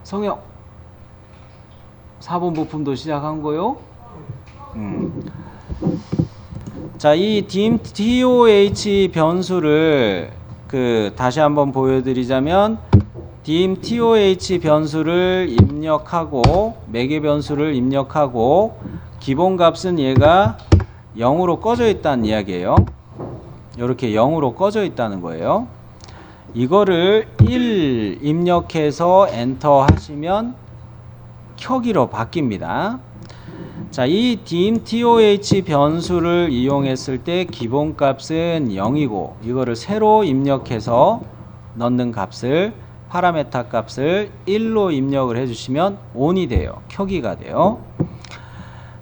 성형 4번 부품도 시작한 거요. 자, 이 DIMTOH 변수를 다시 한번 보여드리자면 DIMTOH 변수를 입력하고 매개 변수를 입력하고 기본값은 얘가 0으로 꺼져 있다는 이야기예요. 이렇게 0으로 꺼져 있다는 거예요. 이거를 1 입력해서 엔터 하시면 켜기로 바뀝니다. 자, 이 DIMTOH 변수를 이용했을 때 기본값은 0이고 이거를 새로 입력해서 넣는 값을 파라메타 값을 1로 입력을 해주시면 ON이 돼요. 켜기가 돼요.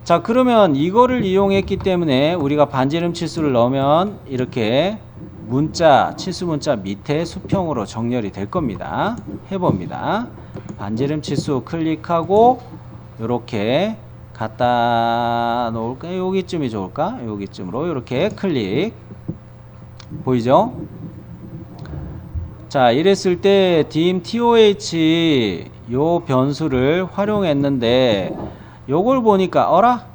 자, 그러면 이거를 이용했기 때문에 우리가 반지름 치수를 넣으면 이렇게 치수 문자 밑에 수평으로 정렬이 될 겁니다. 해봅니다. 반지름 치수 클릭하고 이렇게 갖다 놓을까요? 여기쯤이 좋을까? 여기쯤으로 이렇게 클릭. 보이죠? 자, 이랬을 때 DIMTOH 요 변수를 활용했는데 요걸 보니까 어라?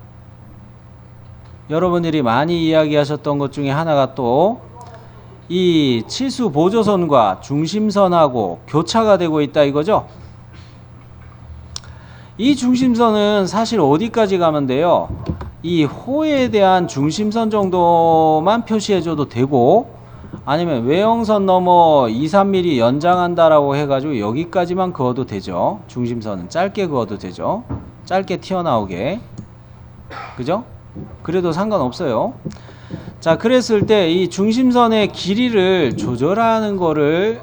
여러분들이 많이 이야기하셨던 것 중에 하나가 또 이 치수 보조선과 중심선하고 교차가 되고 있다 이거죠? 이 중심선은 사실 어디까지 가면 돼요? 이 호에 대한 중심선 정도만 표시해줘도 되고 아니면 외형선 넘어 2, 3mm 연장한다라고 해가지고 여기까지만 그어도 되죠. 중심선은 짧게 그어도 되죠. 짧게 튀어나오게. 그죠? 그래도 상관없어요. 자, 그랬을 때 이 중심선의 길이를 조절하는 거를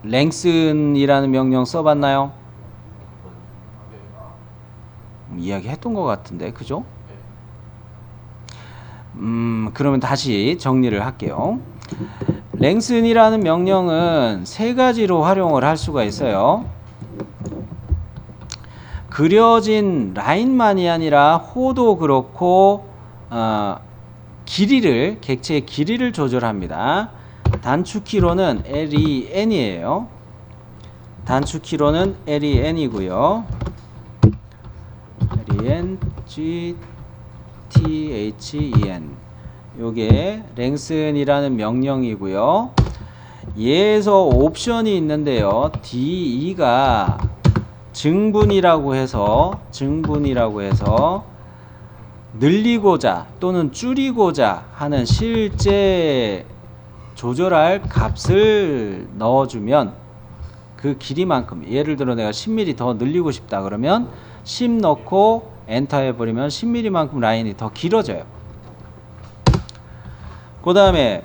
lengthen이라는 명령 써봤나요? 이야기했던 것 같은데, 그죠? 그러면 다시 정리를 할게요. lengthen이라는 명령은 세 가지로 활용을 할 수가 있어요. 그려진 라인만이 아니라 호도 그렇고 객체의 길이를 조절합니다. 단축키로는 LEN이에요. 단축키로는 LEN이고요. LEN, G, THEN. 요게 lengthen이라는 명령이고요. 얘에서 옵션이 있는데요. DE가 증분이라고 해서 늘리고자 또는 줄이고자 하는 실제 조절할 값을 넣어주면 그 길이만큼, 예를 들어 내가 10mm 더 늘리고 싶다 그러면 10 넣고 엔터 해버리면 10mm만큼 라인이 더 길어져요. 그 다음에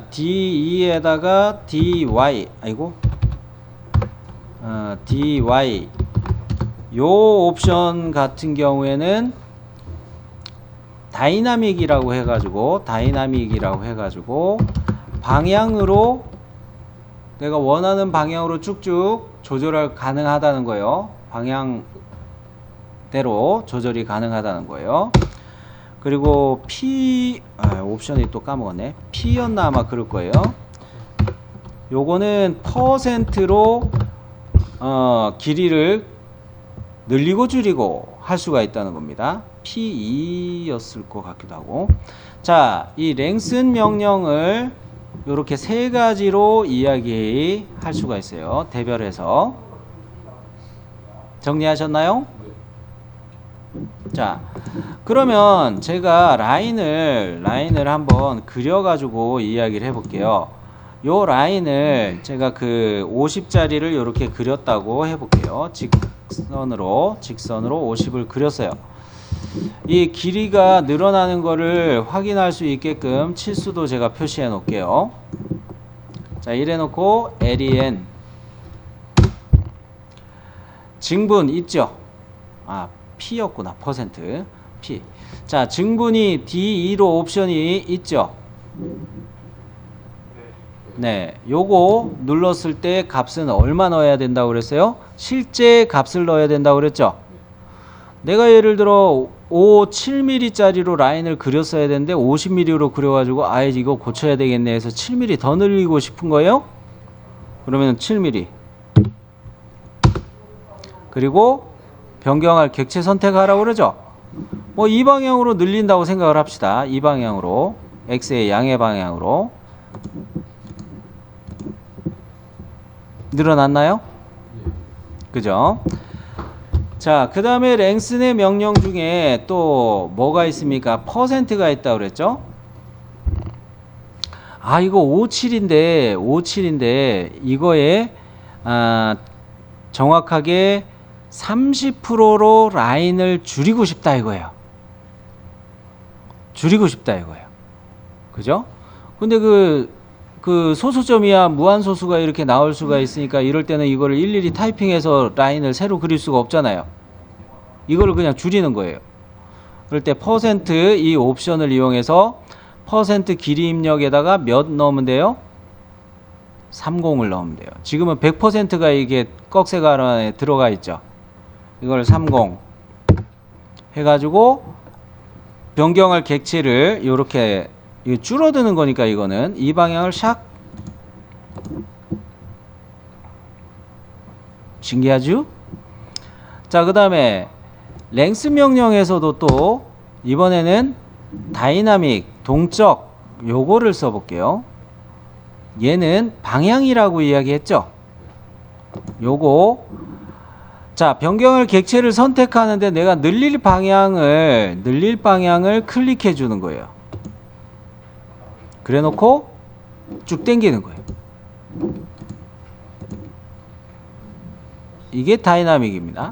DE에다가 DY DY 요 옵션 같은 경우에는 다이나믹이라고 해가지고 방향으로 내가 원하는 방향으로 쭉쭉 조절할 가능하다는 거예요. 방향대로 조절이 가능하다는 거예요. 그리고 옵션이 또 까먹었네. P였나 아마 그럴 거예요. 요거는 퍼센트로 길이를 늘리고 줄이고 할 수가 있다는 겁니다. P2였을 것 같기도 하고. 자, 이 lengthen 명령을 이렇게 세 가지로 이야기할 수가 있어요. 대별해서. 정리하셨나요? 자, 그러면 제가 라인을 한번 그려가지고 이야기를 해볼게요. 요 라인을 제가 50짜리를 이렇게 그렸다고 해볼게요. 직선으로 50을 그렸어요. 이 길이가 늘어나는 거를 확인할 수 있게끔 치수도 제가 표시해 놓을게요. 자, 이래 놓고 LEN 증분 있죠? P였구나. 퍼센트 P. 자, 증분이 D2로 옵션이 있죠? 네, 요거 눌렀을 때 값은 얼마 넣어야 된다고 그랬어요? 실제 값을 넣어야 된다고 그랬죠? 내가 예를 들어 7mm 짜리로 라인을 그렸어야 되는데 50mm로 그려가지고 이거 고쳐야 되겠네 해서 7mm 더 늘리고 싶은 거예요? 그러면 7mm 그리고 변경할 객체 선택하라고 그러죠. 뭐 이 방향으로 늘린다고 생각을 합시다. 이 방향으로, x의 양의 방향으로. 늘어났나요? 그죠? 자, 그 다음에 랭슨의 명령 중에 또 뭐가 있습니까? 퍼센트가 있다고 그랬죠? 아, 이거 57인데 이거에 정확하게 30%로 라인을 줄이고 싶다 이거예요. 줄이고 싶다 이거예요. 그죠? 근데 그 소수점이야 무한소수가 이렇게 나올 수가 있으니까 이럴 때는 이거를 일일이 타이핑해서 라인을 새로 그릴 수가 없잖아요. 이거를 그냥 줄이는 거예요. 그럴 때 퍼센트 이 옵션을 이용해서 퍼센트 길이 입력에다가 몇 넣으면 돼요? 30을 넣으면 돼요. 지금은 100%가 이게 꺽쇠가 안에 들어가 있죠. 이걸 30 해가지고 변경할 객체를 이렇게 줄어드는 거니까 이거는 이 방향을 샥. 신기하죠? 자, 그 다음에 랭스 명령에서도 또 이번에는 다이나믹 동적 요거를 써볼게요. 얘는 방향이라고 이야기했죠. 요거 자, 변경할 객체를 선택하는데 내가 늘릴 방향을 클릭해 주는 거예요. 그래 놓고 쭉 당기는 거예요. 이게 다이나믹입니다.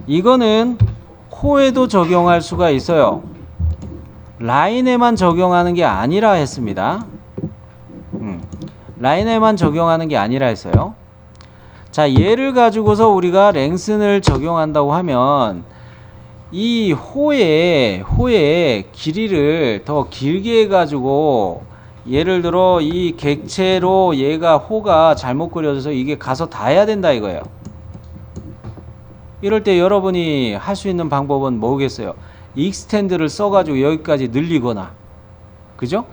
이거는 호에도 적용할 수가 있어요. 라인에만 적용하는 게 아니라 했습니다. 라인에만 적용하는 게 아니라 했어요. 자, 얘를 가지고서 우리가 랭슨을 적용한다고 하면 이 호의 길이를 더 길게 해가지고 예를 들어 이 객체로 얘가 호가 잘못 그려져서 이게 가서 닿아야 된다 이거예요. 이럴 때 여러분이 할 수 있는 방법은 뭐겠어요? 익스텐드를 써가지고 여기까지 늘리거나, 그죠?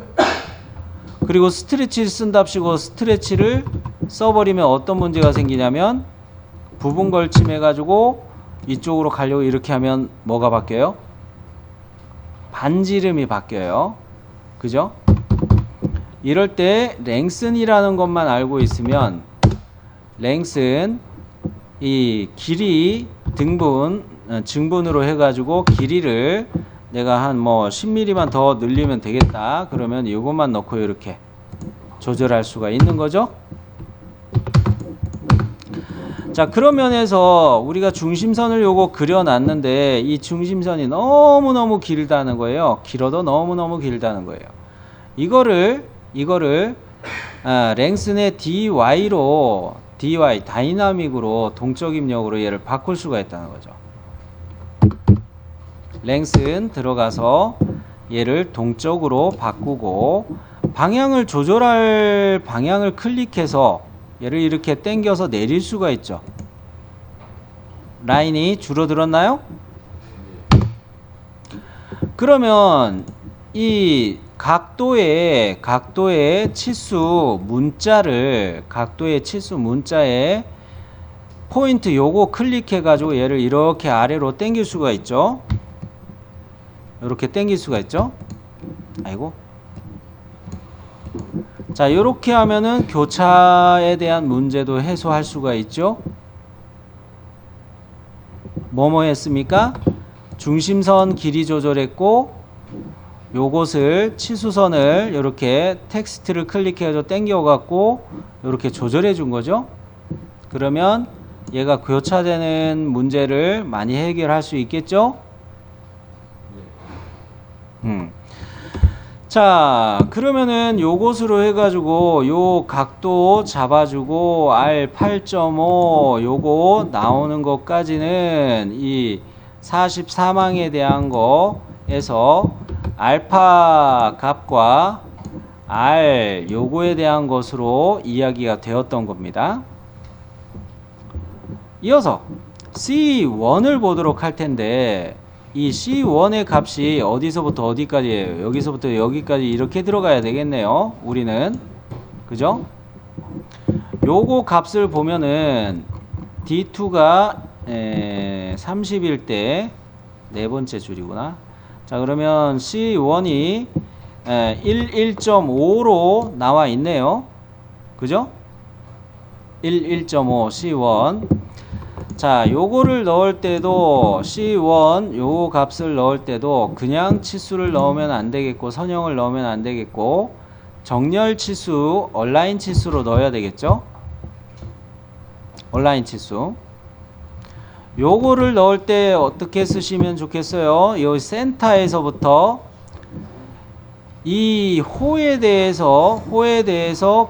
그리고 스트레치를 쓴답시고 스트레치를 써버리면 어떤 문제가 생기냐면 부분 걸침 해가지고 이쪽으로 가려고 이렇게 하면 뭐가 바뀌어요? 반지름이 바뀌어요. 그죠? 이럴 때 랭슨이라는 것만 알고 있으면 랭슨 이 길이 증분으로 해가지고 길이를 내가 한 뭐 10mm만 더 늘리면 되겠다. 그러면 이것만 넣고 이렇게 조절할 수가 있는 거죠. 자, 그런 면에서 우리가 중심선을 요거 그려놨는데 이 중심선이 너무너무 길다는 거예요. 길어도 너무너무 길다는 거예요. 이거를 랭슨의 dy로 다이나믹으로 동적 입력으로 얘를 바꿀 수가 있다는 거죠. 랭슨 들어가서 얘를 동적으로 바꾸고 방향을 조절할 방향을 클릭해서 얘를 이렇게 당겨서 내릴 수가 있죠. 라인이 줄어들었나요? 그러면 이 각도의 치수 문자에 포인트 요거 클릭해 가지고 얘를 이렇게 아래로 당길 수가 있죠. 이렇게 당길 수가 있죠. 아이고. 자, 요렇게 하면은 교차에 대한 문제도 해소할 수가 있죠. 뭐뭐 했습니까? 중심선 길이 조절했고 요것을 치수선을 이렇게 텍스트를 클릭해서 당겨 갖고 이렇게 조절해 준 거죠. 그러면 얘가 교차되는 문제를 많이 해결할 수 있겠죠. 자, 그러면은 요것으로 해가지고 요 각도 잡아주고 R 8.5 요거 나오는 것까지는 이 44망에 대한 거에서 알파 값과 R 요거에 대한 것으로 이야기가 되었던 겁니다. 이어서 C1을 보도록 할 텐데 이 C1의 값이 어디서부터 어디까지예요? 여기서부터 여기까지 이렇게 들어가야 되겠네요. 우리는. 그죠? 요거 값을 보면은 D2가 30일 때 네 번째 줄이구나. 자, 그러면 C1이 11.5로 나와 있네요. 그죠? 11.5 C1. 자, 요거를 넣을 때도 C1 요 값을 넣을 때도 그냥 치수를 넣으면 안 되겠고 선형을 넣으면 안 되겠고 정렬 치수, 얼라인 치수로 넣어야 되겠죠? 얼라인 치수. 요거를 넣을 때 어떻게 쓰시면 좋겠어요? 요 센터에서부터 이 호에 대해서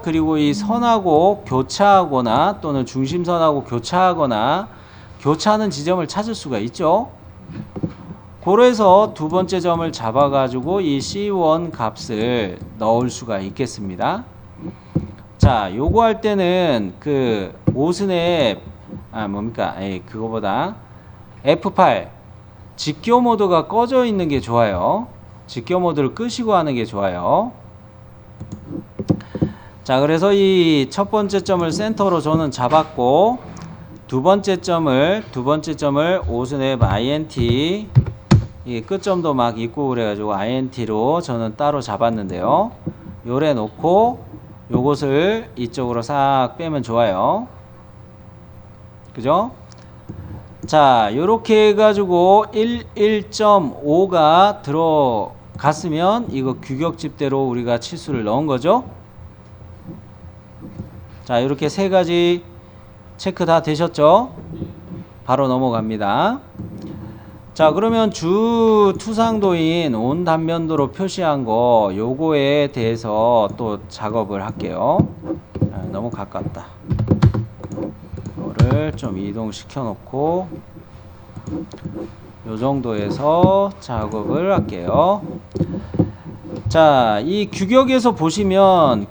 그리고 이 선하고 교차하거나 또는 중심선하고 교차하거나 교차하는 지점을 찾을 수가 있죠. 그래서 두 번째 점을 잡아 가지고 이 C1 값을 넣을 수가 있겠습니다. 자, 요거 할 때는 그 오스냅 뭡니까? 그거보다 F8 직교 모드가 꺼져 있는 게 좋아요. 직교 모드를 끄시고 하는 게 좋아요. 자, 그래서 이 첫 번째 점을 센터로 저는 잡았고 두 번째 점을 오스냅 INT 이 끝점도 막 있고 그래가지고 INT로 저는 따로 잡았는데요. 요래 놓고 요것을 이쪽으로 싹 빼면 좋아요. 그죠? 자, 요렇게 해가지고 1.5가 들어갔으면 이거 규격집대로 우리가 치수를 넣은 거죠. 자, 이렇게 세 가지 체크 다 되셨죠? 바로 넘어갑니다. 자, 그러면 주 투상도인 온 단면도로 표시한 거 요거에 대해서 또 작업을 할게요. 너무 가깝다. 이거를 좀 이동시켜 놓고 요 정도에서 작업을 할게요. 자, 이 규격에서 보시면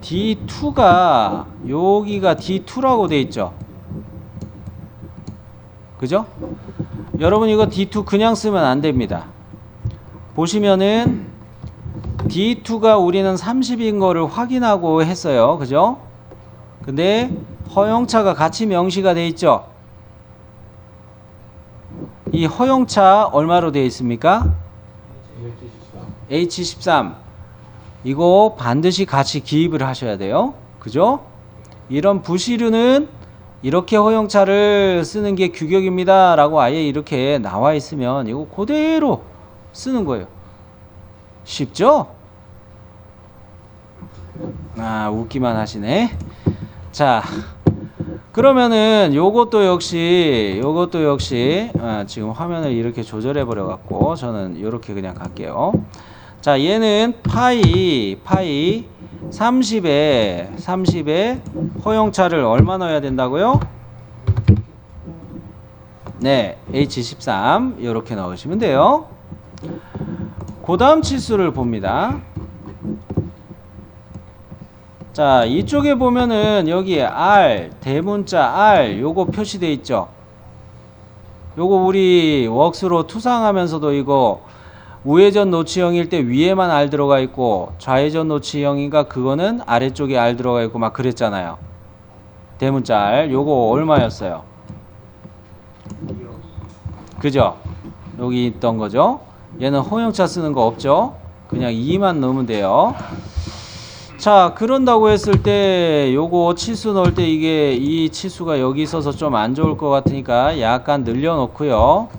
D2가 여기가 D2라고 돼 있죠. 그죠? 여러분 이거 D2 그냥 쓰면 안 됩니다. 보시면은 D2가 우리는 30인 거를 확인하고 했어요. 그죠? 근데 허용차가 같이 명시가 돼 있죠. 이 허용차 얼마로 돼 있습니까? H13. 이거 반드시 같이 기입을 하셔야 돼요. 그죠? 이런 부시류는 이렇게 허용차를 쓰는 게 규격입니다 라고 아예 이렇게 나와 있으면 이거 그대로 쓰는 거예요. 쉽죠? 아, 웃기만 하시네. 자, 그러면은 요것도 역시 지금 화면을 이렇게 조절해 버려 갖고 저는 이렇게 그냥 갈게요. 자, 얘는 파이 30에 허용차를 얼마 넣어야 된다고요? 네, H13 이렇게 넣으시면 돼요. 그 다음 치수를 봅니다. 자, 이쪽에 보면은 여기 R, 대문자 R 요거 표시되어 있죠. 요거 우리 웍스로 투상하면서도 이거 우회전 노치형일 때 위에만 R 들어가 있고 좌회전 노치형인가 그거는 아래쪽에 R 들어가 있고 막 그랬잖아요. 대문자 R 요거 얼마였어요? 그죠? 여기 있던 거죠. 얘는 허용차 쓰는 거 없죠. 그냥 2만 넣으면 돼요. 자, 그런다고 했을 때 요거 치수 넣을 때 이게 이 치수가 여기 있어서 좀 안 좋을 것 같으니까 약간 늘려 놓고요.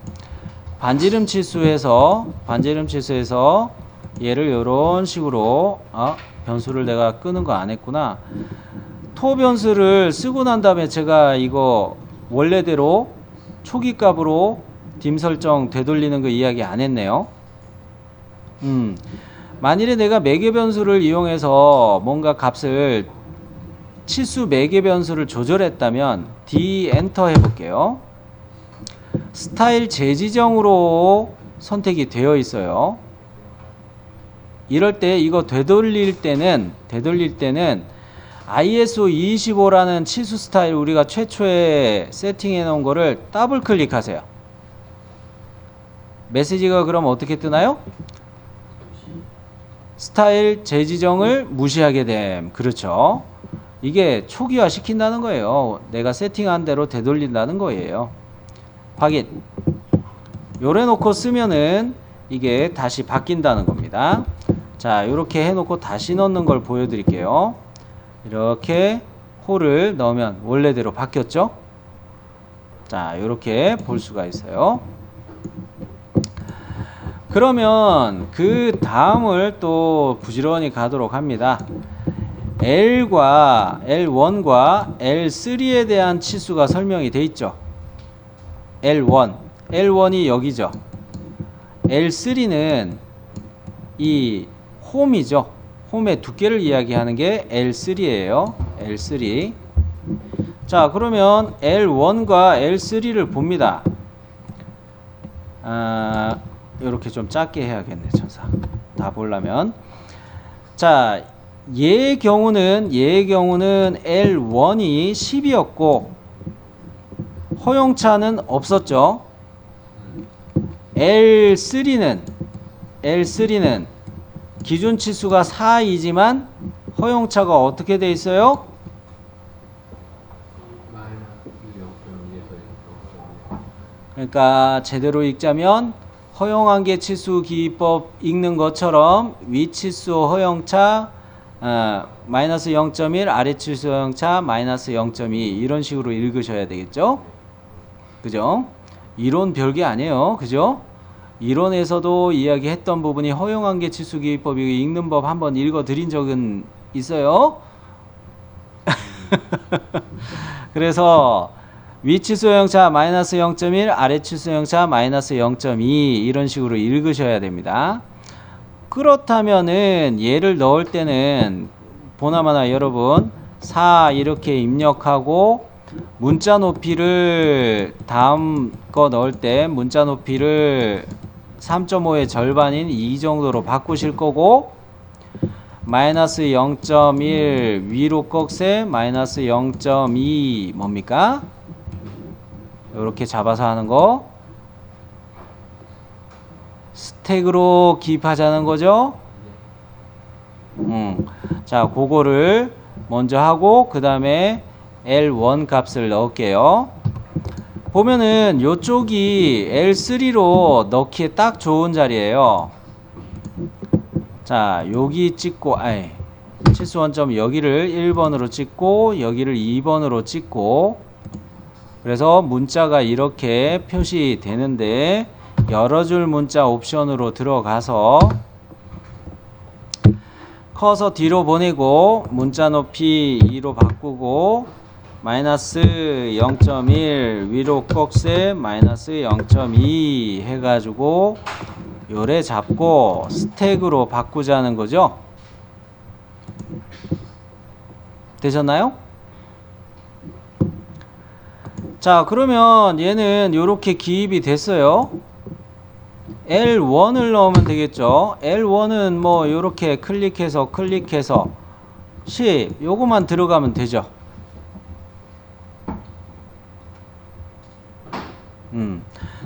반지름 치수에서 얘를 요런 식으로 변수를 내가 끄는 거 안 했구나. 토 변수를 쓰고 난 다음에 제가 이거 원래대로 초기 값으로 딤 설정 되돌리는 거 이야기 안 했네요. 만일에 내가 매개 변수를 이용해서 뭔가 값을 치수 매개 변수를 조절했다면 D 엔터 해볼게요. 스타일 재지정으로 선택이 되어 있어요. 이럴 때 이거 되돌릴 때는 ISO 25라는 치수 스타일 우리가 최초에 세팅해 놓은 거를 더블 클릭하세요. 메시지가 그럼 어떻게 뜨나요? 스타일 재지정을 무시하게 됨. 그렇죠. 이게 초기화 시킨다는 거예요. 내가 세팅한 대로 되돌린다는 거예요. 확인. 요래 놓고 쓰면은 이게 다시 바뀐다는 겁니다. 자, 이렇게 해놓고 다시 넣는 걸 보여드릴게요. 이렇게 홀을 넣으면 원래대로 바뀌었죠? 자, 이렇게 볼 수가 있어요. 그러면 그 다음을 또 부지런히 가도록 합니다. L1과 L3에 대한 치수가 설명이 돼 있죠. L1이 여기죠. L3는 이 홈이죠. 홈의 두께를 이야기하는 게 L3예요. L3. 자, 그러면 L1과 L3를 봅니다. 이렇게 좀 작게 해야겠네, 천사. 다 보려면. 자, 얘의 경우는 L1이 10이었고 허용차는 없었죠. L3는 기준 치수가 4이지만 허용차가 어떻게 돼 있어요? 그러니까 제대로 읽자면 허용한계 치수 기법 읽는 것처럼 위치수 허용차 마이너스 0.1 아래치수 허용차 마이너스 0.2 이런 식으로 읽으셔야 되겠죠. 그죠? 이론 별게 아니에요. 그죠? 이론에서도 이야기했던 부분이 허용한계 치수 기법이 읽는 법 한번 읽어 드린 적은 있어요. 그래서 위치수 허용차 마이너스 0.1 아래치수 허용차 마이너스 0.2 이런 식으로 읽으셔야 됩니다. 그렇다면은 얘를 넣을 때는 보나마나 여러분 4 이렇게 입력하고 문자 높이를 다음 거 넣을 때 문자 높이를 3.5의 절반인 2 정도로 바꾸실 거고 마이너스 0.1 위로 꺽쇠 마이너스 0.2 뭡니까? 이렇게 잡아서 하는 거 스택으로 기입하자는 거죠. 자, 그거를 먼저 하고 그 다음에 L1 값을 넣을게요. 보면은 요쪽이 L3로 넣기에 딱 좋은 자리예요. 자, 여기 찍고 치수 원점 여기를 1번으로 찍고 여기를 2번으로 찍고 그래서 문자가 이렇게 표시되는데 여러 줄 문자 옵션으로 들어가서 커서 뒤로 보내고 문자 높이 2로 바꾸고 마이너스 0.1 위로 꺽쇠 마이너스 0.2 해가지고 요래 잡고 스택으로 바꾸자는 거죠. 되셨나요? 자, 그러면 얘는 요렇게 기입이 됐어요. L1을 넣으면 되겠죠. L1은 뭐 요렇게 클릭해서 10 요거만 들어가면 되죠.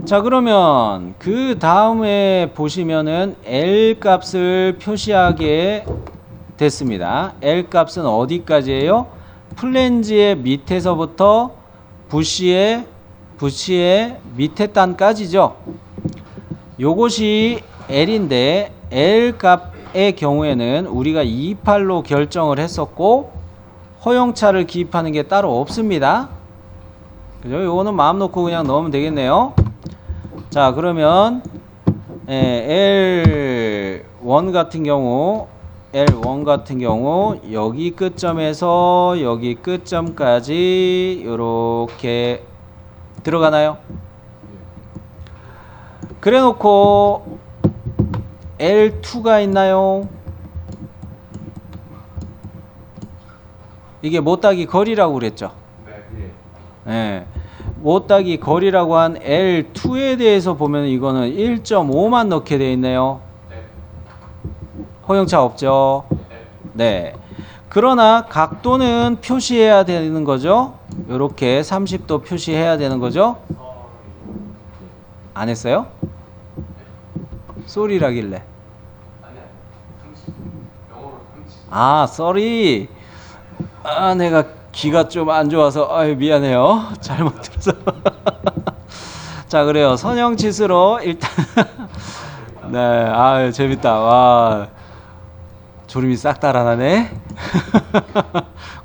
자, 그러면 그 다음에 보시면은 L 값을 표시하게 됐습니다. L 값은 어디까지예요? 플랜지의 밑에서부터 부시의 밑에 단까지죠. 요것이 L인데 L 값의 경우에는 우리가 28로 결정을 했었고 허용차를 기입하는 게 따로 없습니다. 그죠? 요거는 마음 놓고 그냥 넣으면 되겠네요. 자, 그러면 L1 같은 경우 여기 끝점에서 여기 끝점까지 요렇게 들어가나요? 그래 놓고 L2가 있나요? 이게 못따기 거리라고 그랬죠? 네. 못따기 거리라고 한 L2에 대해서 보면 이거는 1.5만 넣게 되어 있네요. 허용차 없죠? 네. 그러나 각도는 표시해야 되는 거죠? 요렇게 30도 표시해야 되는 거죠? 안 했어요? 쏘리라길래. 아, 쏘리. 아, 내가 귀가 좀 안 좋아서 아유 미안해요. 잘못 들어서. 자, 그래요. 선형치수로 일단 네, 아유 재밌다. 와, 졸음이 싹 달아나네.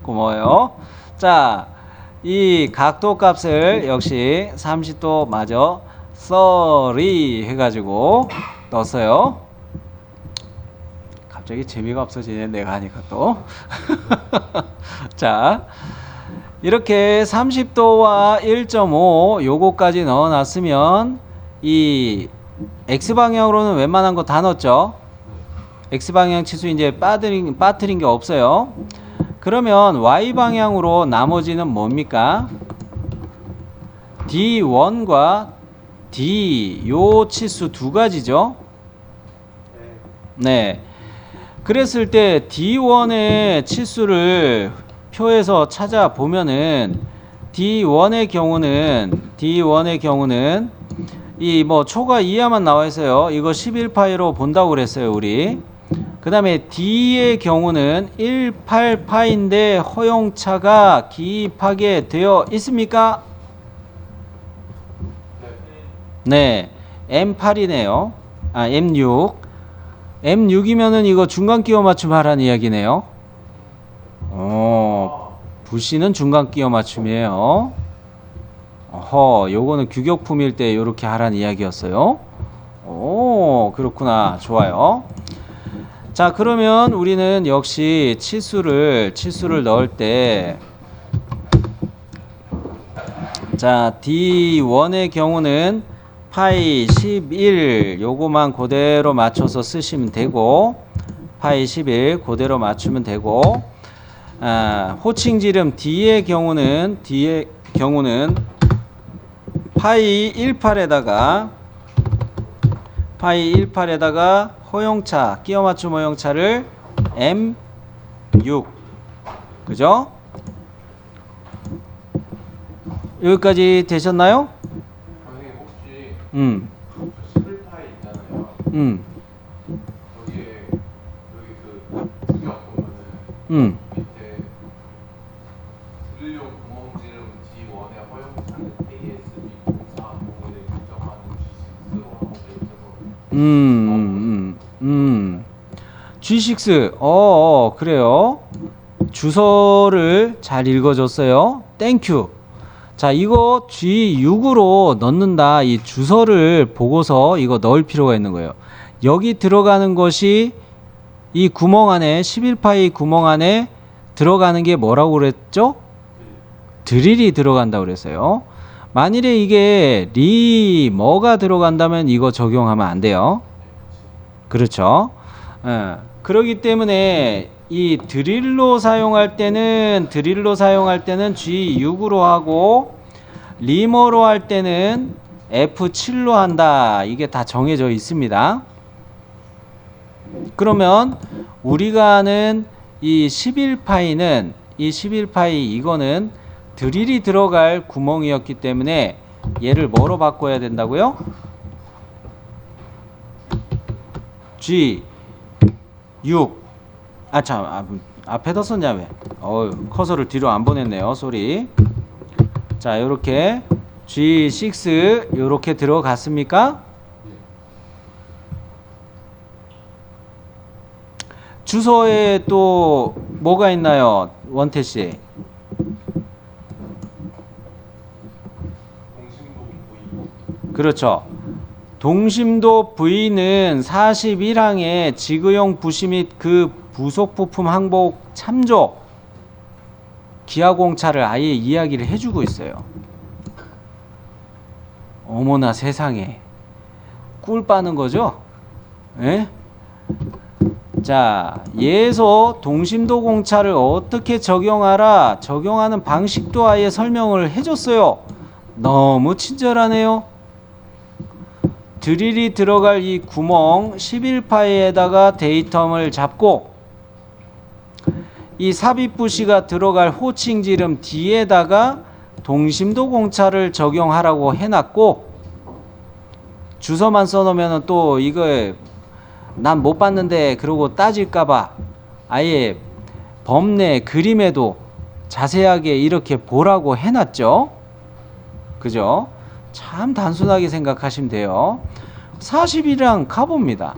고마워요. 자, 이 각도 값을 역시 30도 마저 30 해가지고 넣었어요. 갑자기 재미가 없어지네, 내가 하니까 또. 자, 이렇게 30도와 1.5 요거까지 넣어놨으면 이 X방향으로는 웬만한 거 다 넣었죠. X방향 치수 이제 빠뜨린 게 없어요. 그러면 Y방향으로 나머지는 뭡니까? D1과 D 요 치수 두 가지죠. 네. 그랬을 때 D1의 치수를 표에서 찾아보면은 D1의 경우는 이 뭐 초과 이하만 나와 있어요. 이거 11파이로 본다고 그랬어요, 우리. 그 다음에 D의 경우는 18파인데 허용차가 기입하게 되어 있습니까? 네, M8이네요. 아, M6. M6이면은 이거 중간 끼워 맞춤 하라는 이야기네요. 부시는 중간 끼워 맞춤이에요. 어허, 요거는 규격품일 때 요렇게 하라는 이야기였어요. 오, 그렇구나. 좋아요. 자, 그러면 우리는 역시 치수를 넣을 때, 자, D1의 경우는 파이 11 요거만 그대로 맞춰서 쓰시면 되고, 파이 11 그대로 맞추면 되고, 호칭 지름 D의 경우는 파이 18에다가 허용차, 끼워 맞춤 허용차를 M6. 그죠? 여기까지 되셨나요? 선생님 혹시 11파이 있잖아요. 거기에 여기 그 구격 보면은 밑에 드릴용 구멍 지름 D1의 허용차는 ASB0401을 규정하는 G6로 하고 있어서 G6. 그래요. 주소를 잘 읽어줬어요. 땡큐. 자, 이거 G6으로 넣는다. 이 주소를 보고서 이거 넣을 필요가 있는 거예요. 여기 들어가는 것이 이 구멍 안에 11파이 구멍 안에 들어가는 게 뭐라고 그랬죠? 드릴이 들어간다고 그랬어요. 만일에 이게 뭐가 들어간다면 이거 적용하면 안 돼요. 그렇죠. 그렇기 때문에 이 드릴로 사용할 때는 G6으로 하고 리머로 할 때는 F7로 한다. 이게 다 정해져 있습니다. 그러면 우리가 아는 이 11파이는 이거는 드릴이 들어갈 구멍이었기 때문에 얘를 뭐로 바꿔야 된다고요? G6. 앞에다 썼냐 왜? 커서를 뒤로 안 보냈네요. 쏘리. 자, 요렇게 G6 요렇게 들어갔습니까? 주소에 또 뭐가 있나요? 원태 씨. 동심도 V. 그렇죠. 동심도 V는 41항에 지그용 부시 및 그 부속 부품 항복 참조 기하공차를 아예 이야기를 해주고 있어요. 어머나 세상에, 꿀 빠는 거죠? 예? 자, 예서 동심도 공차를 어떻게 적용하는 방식도 아예 설명을 해줬어요. 너무 친절하네요. 드릴이 들어갈 이 구멍 11파이에다가 데이텀을 잡고 이 삽입 부시가 들어갈 호칭 지름 D에다가 동심도 공차를 적용하라고 해놨고, 주소만 써놓으면 또 이거 난 못 봤는데 그러고 따질까봐 아예 범내 그림에도 자세하게 이렇게 보라고 해놨죠. 그죠? 참 단순하게 생각하시면 돼요. 40이랑 가봅니다.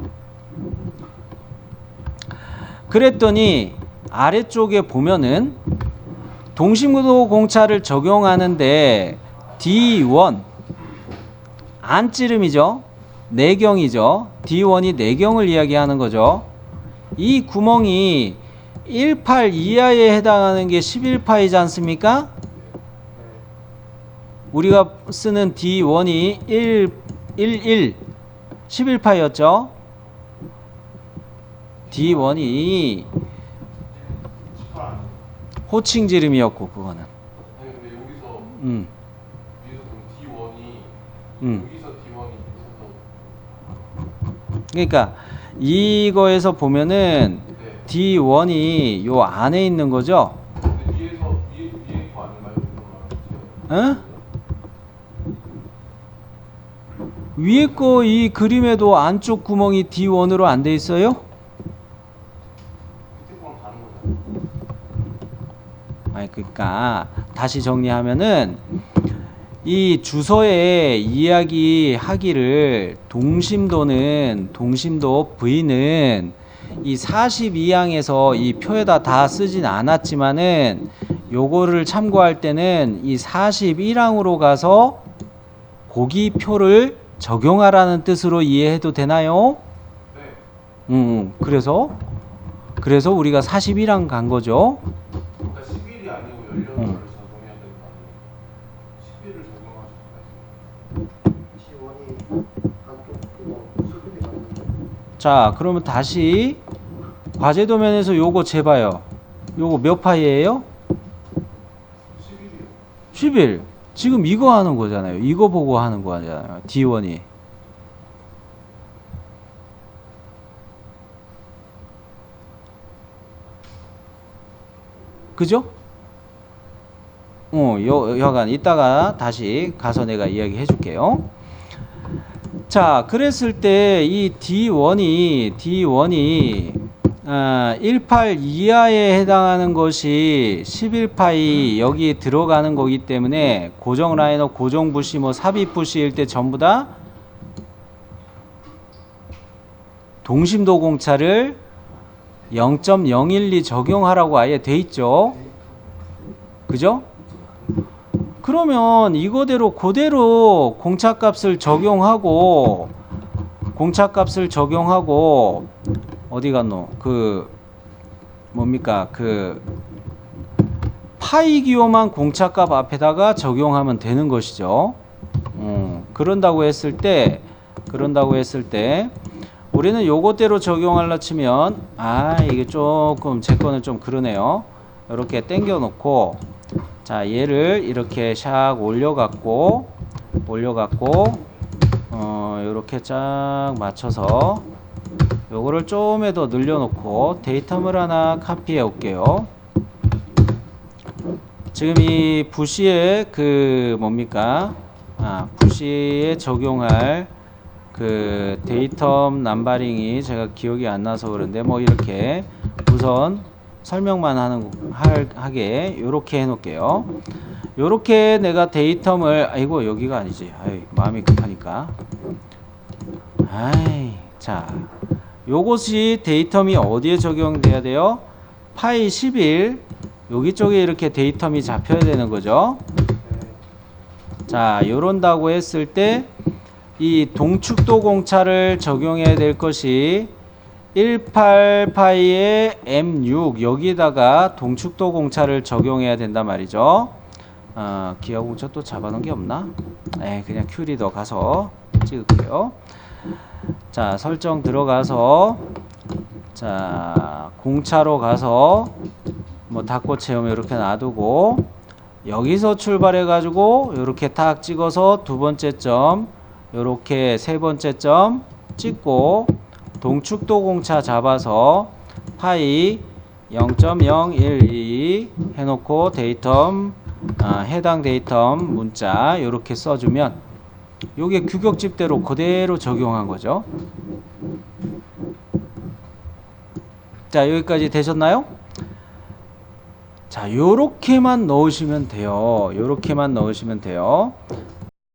그랬더니 아래쪽에 보면은 동심구도 공차를 적용하는데 D1 안찌름이죠. 내경이죠. D1이 내경을 이야기하는 거죠. 이 구멍이 18 이하에 해당하는 게 11파이지 않습니까? 우리가 쓰는 D1이 11 11파이였죠. D1이 18 아니에요? 호칭 지름이었고 그거는. 아니 근데 여기서 음. 그럼 D1이 음. 여기서 D1이 밑에서 그러니까 이거에서 보면은 네. D1이 요 안에 있는 거죠. 근데 위에 거 아닌가요? 어? 위에 거 이 그림에도 안쪽 구멍이 D1으로 안 돼 있어요? 밑에 거랑 다른 거잖아요. 아니 그러니까 다시 정리하면은 이 주소에 이야기하기를 동심도 V는 이 42항에서 이 표에다 다 쓰진 않았지만은 요거를 참고할 때는 이 41항으로 가서 고기 표를 적용하라는 뜻으로 이해해도 되나요? 네. 그래서 우리가 41항 간 거죠. 그러니까 11이 아니고 16을 적용해야 되는 거 아니에요? 11을 적용하실 수가 있어요. 지원이 한쪽 그거 수급이 맞는데 자, 그러면 다시 과제 도면에서 요거 재봐요. 요거 몇 파이예요? 11이요. 11. 지금 이거 하는 거잖아요. 이거 보고 하는 거잖아요. D1이. 그죠? 여간 이따가 다시 가서 내가 이야기 해줄게요. 자, 그랬을 때 이 D1이 18 이하에 해당하는 것이 11파이 여기 들어가는 거기 때문에 고정 라이너, 고정 부시, 뭐 삽입 부시일 때 전부 다 동심도 공차를 0.012 적용하라고 아예 돼 있죠. 그죠? 그러면 이거대로 그대로 공차값을 적용하고 어디 갔노? 그 뭡니까? 그 파이 기호만 공차값 앞에다가 적용하면 되는 것이죠. 그런다고 했을 때 우리는 요것대로 적용하려 치면 이게 조금 제 거는 좀 그러네요. 이렇게 당겨 놓고 자 얘를 이렇게 샥 올려갖고 이렇게 쫙 맞춰서 요거를 좀에 더 늘려놓고 데이터물 하나 카피해 올게요. 지금 이 부시에 그 뭡니까? 부시에 적용할 그 데이터 남바링이 제가 기억이 안 나서 그런데 뭐 이렇게 우선 설명만 하게 요렇게 해 놓을게요. 요렇게 내가 데이텀을 아이고 여기가 아니지. 마음이 급하니까. 자, 요것이 데이텀이 어디에 적용돼야 돼요? 파이 11 여기 쪽에 이렇게 데이텀이 잡혀야 되는 거죠. 자, 요런다고 했을 때 이 동축도 공차를 적용해야 될 것이 18파이의 M6 여기다가 동축도 공차를 적용해야 된단 말이죠. 기하 공차 또 잡아놓은 게 없나? 그냥 큐리더 가서 찍을게요. 자, 설정 들어가서 자, 공차로 가서 뭐 닫고 채우면 이렇게 놔두고 여기서 출발해 가지고 이렇게 탁 찍어서 두 번째 점 요렇게 세 번째 점 찍고 동축도 공차 잡아서 파이 0.012 해놓고 데이텀 해당 데이텀 문자 요렇게 써주면 요게 규격집대로 그대로 적용한 거죠. 자, 여기까지 되셨나요? 자, 요렇게만 넣으시면 돼요. 요렇게만 넣으시면 돼요.